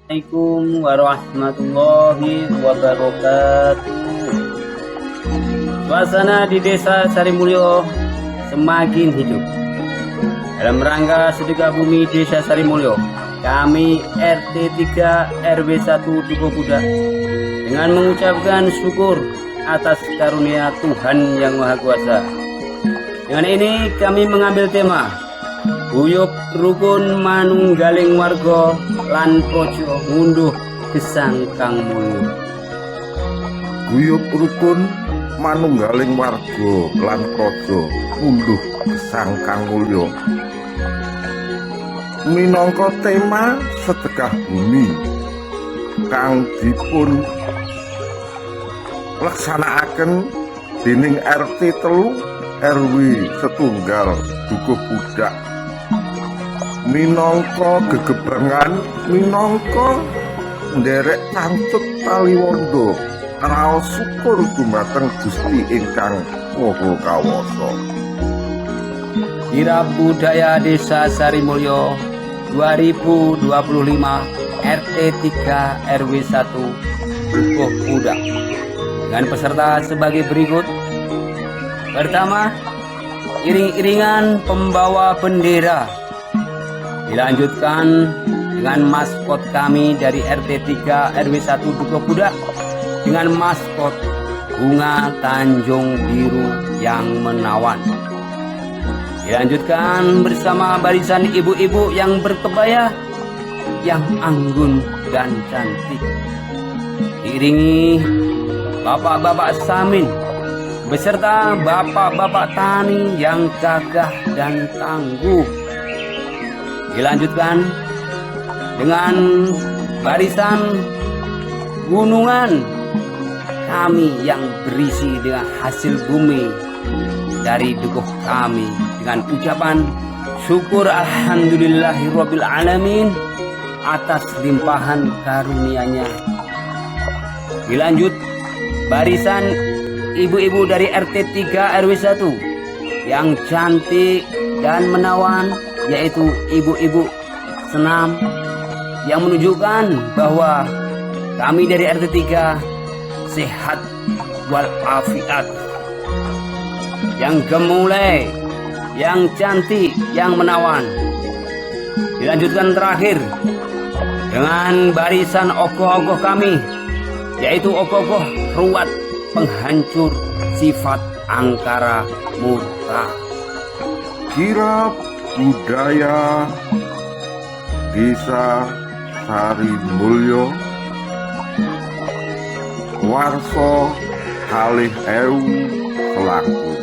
Assalamualaikum warahmatullahi wabarakatuh. Suasana di desa Sarimulyo semakin hidup. Dalam rangka sedekah bumi desa Sarimulyo, kami RT 3 RW 1 Dukuh Budak dengan mengucapkan syukur atas karunia Tuhan Yang Maha Kuasa. Dengan ini kami mengambil tema Guyub Rukun Manunggaling Warga lan Projo ngunduh gesang Kang Mulyo. Guyub rukun manunggaling warga lan praja ngunduh gesang Kang Mulyo. Minangka tema sedekah bumi kang dipun laksanakaken dening RT 3 RW 1 Dukuh Budak minangka gegebrengan, minangka nderek cancut taliwondo raos syukur dumateng Gusti ingkang Maha Kawasa. Kirab Budaya Desa Sarimulyo 2025 RT 3 RW 1 Dukuh Budak dengan peserta sebagai berikut. Pertama, iring-iringan pembawa bendera. Dilanjutkan dengan maskot kami dari RT 3 RW 1 Dukuh Budak dengan maskot bunga Tanjung Biru yang menawan. Dilanjutkan bersama barisan ibu-ibu yang berkebaya yang anggun dan cantik. Diiringi bapak-bapak samin beserta bapak-bapak tani yang gagah dan tangguh. Dilanjutkan dengan barisan gunungan kami yang berisi dengan hasil bumi dari dukuh kami dengan ucapan syukur alhamdulillahirabbil alamin atas limpahan karunia-Nya. Dilanjut barisan ibu-ibu dari RT 3 RW 1 yang cantik dan menawan, yaitu ibu-ibu senam yang menunjukkan bahwa kami dari RT 3 sehat walafiat, yang gemulai, yang cantik, yang menawan. Dilanjutkan terakhir dengan barisan ogoh-ogoh kami, yaitu ogoh-ogoh ruwat penghancur sifat angkara murka. Kirab Budaya Desa Sarimulyo warsa kalih ewu selangkung.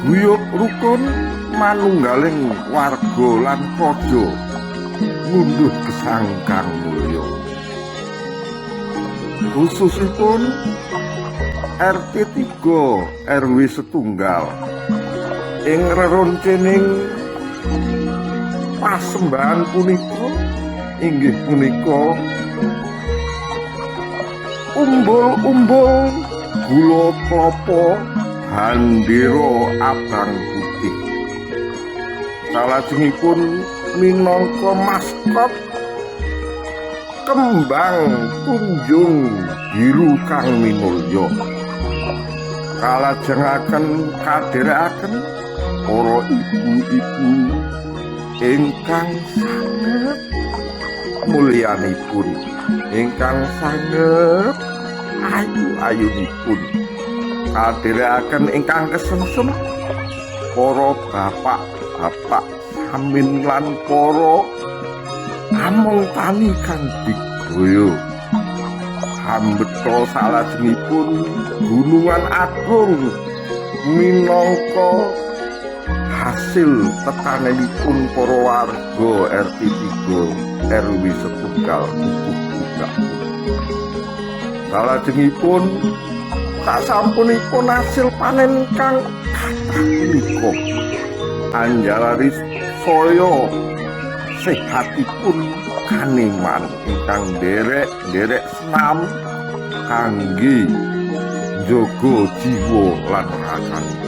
Guyub rukun manunggaling warga lan praja ngunduh gesang Kang Mulyo. Khususipun RT 3 RW 1 ing reroncening pasembahan punika inggih punika umbul-umbul gula klapa handera abang putih. Salajengipun minangka maskot kembang kunjung biru Kang Minulya. Kalajengaken kadherekaken para ibu-ibu ingkang sanget mulyanipun, ingkang sanget ayu-ayunipun, kadherekaken ingkang kesengsem para bapak-bapak samin lan para among tani kang digaya. Hambeta salajengipun gunungan agung minangka hasil tetanenipun para warga RT 3 RW 1 Dukuh Budak. Salajengipun sasampunipun hasil panen kang kathah punika anjalaris saya sehatipun kaneman ingkang derek senam kangge njaga jiwa lan rasanipun.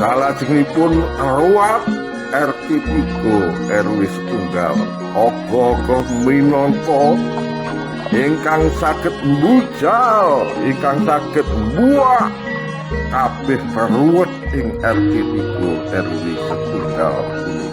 Salajengipun ruwat RT 3 RW 1 Ogo minangka ingkang saged mbujal, ingkang saged mbuak kabeh peruwet ing RT 3 RW 1